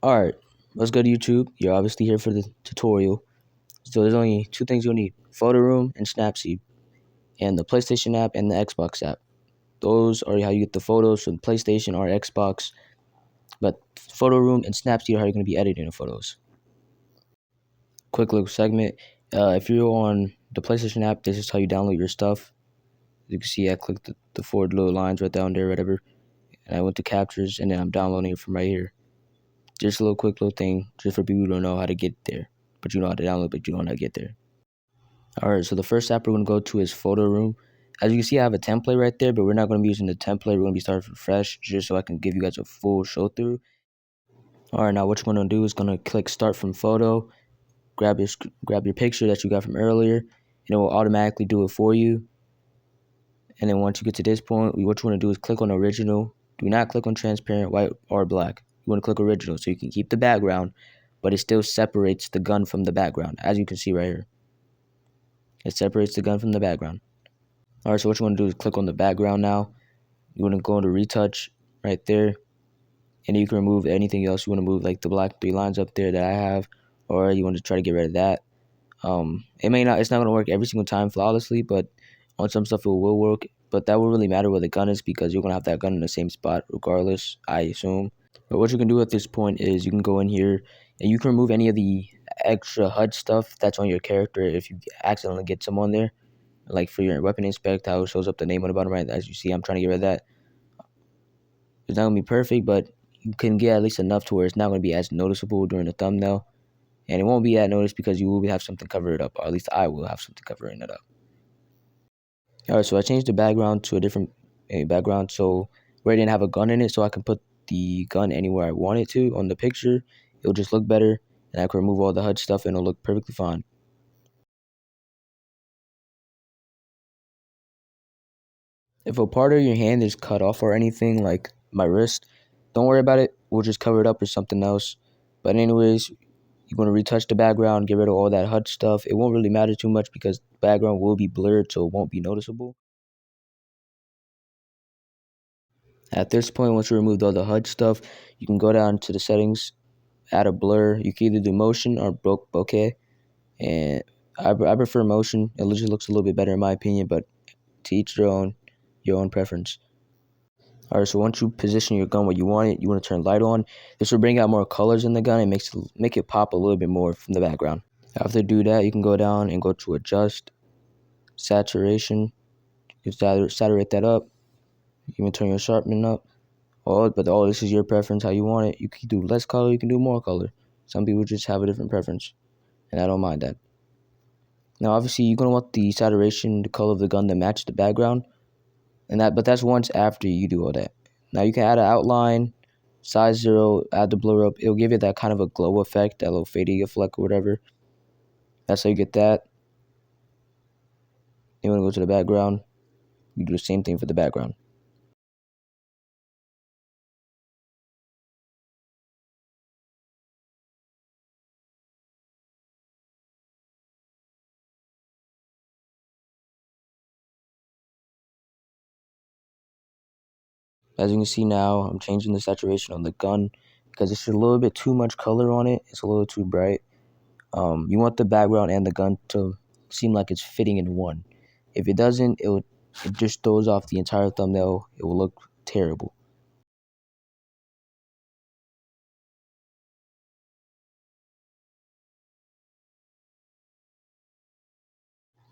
Alright, let's go to YouTube. You're obviously here for the tutorial. So there's only two things you'll need: Photo Room and Snapseed, and the PlayStation app and the Xbox app. Those are how you get the photos from PlayStation or Xbox. But Photo Room and Snapseed are how you're going to be editing the photos. Quick little segment. If you're on the PlayStation app, this is how you download your stuff. You can see I clicked the four little lines right down there, whatever. And I went to captures, and then I'm downloading it from right here. Just a little quick little thing, just for people who don't know how to get there. But you know how to download, but you don't know how to get there. Alright, so the first app we're going to go to is Photo Room. As you can see, I have a template right there, but we're not going to be using the template. We're going to be starting from fresh, just so I can give you guys a full show through. Alright, now what you're going to do is going to click Start from Photo, grab your picture that you got from earlier, and it will automatically do it for you. And then once you get to this point, what you want to do is click on Original. Do not click on Transparent, White, or Black. You want to click Original, so you can keep the background, but it still separates the gun from the background, as you can see right here. It separates the gun from the background. Alright, so what you want to do is click on the background now. You want to go into Retouch right there. And you can remove anything else. You want to move like the black 3 lines up there that I have. Or you want to try to get rid of that. It's not going to work every single time flawlessly, but on some stuff it will work. But that will really matter where the gun is, because you're going to have that gun in the same spot regardless, I assume. But what you can do at this point is you can go in here and you can remove any of the extra HUD stuff that's on your character if you accidentally get some on there. Like for your weapon inspect, how it shows up the name on the bottom right. As you see, I'm trying to get rid of that. It's not going to be perfect, but you can get at least enough to where it's not going to be as noticeable during the thumbnail. And it won't be that noticed because you will have something cover it up. Or at least I will have something covering it up. Alright, so I changed the background to a different background. So where it didn't have a gun in it, so I can put the gun anywhere I want it to on the picture. It'll just look better. And I can remove all the HUD stuff and it'll look perfectly fine. If a part of your hand is cut off or anything, like my wrist, don't worry about it. We'll just cover it up with something else. But anyways, you're going to retouch the background, get rid of all that HUD stuff. It won't really matter too much because the background will be blurred, so it won't be noticeable. At this point, once you remove all the HUD stuff, you can go down to the settings, add a blur. You can either do motion or bokeh. And I prefer motion. It just looks a little bit better in my opinion, but to each their own, your own preference. Alright, so once you position your gun where you want it, you want to turn light on. This will bring out more colors in the gun and make it pop a little bit more from the background. After you do that, you can go down and go to Adjust, Saturation. You can saturate that up. You can turn your sharpening up. But all this is your preference, how you want it. You can do less color, you can do more color. Some people just have a different preference, and I don't mind that. Now, obviously, you're going to want the saturation, the color of the gun to match the background. But that's once after you do all that. Now you can add an outline, size 0, add the blur up. It'll give you that kind of a glow effect, that little fading effect or whatever. That's how you get that. You want to go to the background. You do the same thing for the background. As you can see now, I'm changing the saturation on the gun because it's a little bit too much color on it. It's a little too bright. You want the background and the gun to seem like it's fitting in one. If it doesn't, it just throws off the entire thumbnail. It will look terrible.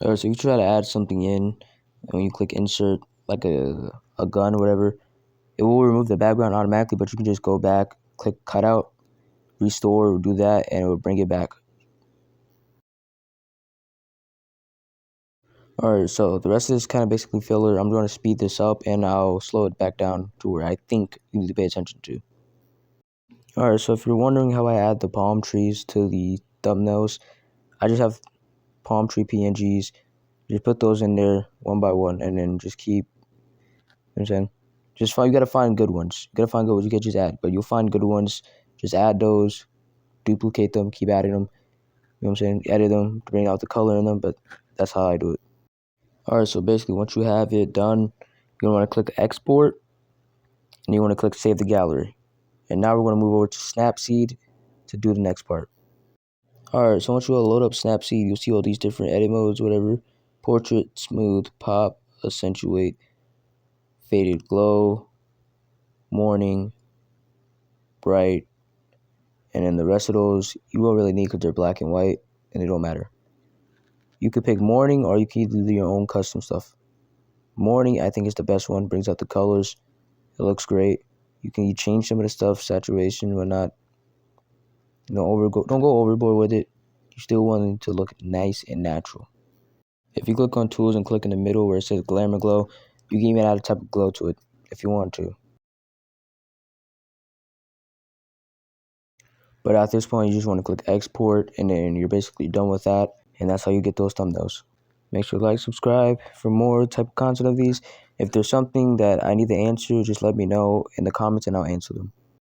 Alright, so you try to add something in, and when you click insert, like a gun or whatever, it will remove the background automatically, but you can just go back, click cutout, restore, do that, and it will bring it back. Alright, so the rest of this kind of basically filler. I'm going to speed this up, and I'll slow it back down to where I think you need to pay attention to. Alright, so if you're wondering how I add the palm trees to the thumbnails, I just have palm tree PNGs. Just put those in there one by one, and then just keep, you know what I'm saying? You gotta find good ones. You gotta find good ones. You can't just add, but you'll find good ones. Just add those, duplicate them, keep adding them. You know what I'm saying? Edit them to bring out the color in them, but that's how I do it. Alright, so basically once you have it done, you're gonna want to click export, and you want to click save the gallery. And now we're gonna move over to Snapseed, to do the next part. Alright, so once you load up Snapseed, you'll see all these different edit modes, whatever. Portrait, smooth, pop, accentuate, faded glow, morning, bright, and then the rest of those you won't really need because they're black and white and they don't matter. You could pick morning or you can do your own custom stuff. Morning, I think, is the best one. Brings out the colors. It looks great. You change some of the stuff, saturation, whatnot. Don't go overboard with it. You still want it to look nice and natural. If you click on tools and click in the middle where it says glamour glow, you can even add a type of glow to it if you want to. But at this point, you just want to click export, and then you're basically done with that. And that's how you get those thumbnails. Make sure to like, subscribe for more type of content of these. If there's something that I need to answer, just let me know in the comments and I'll answer them.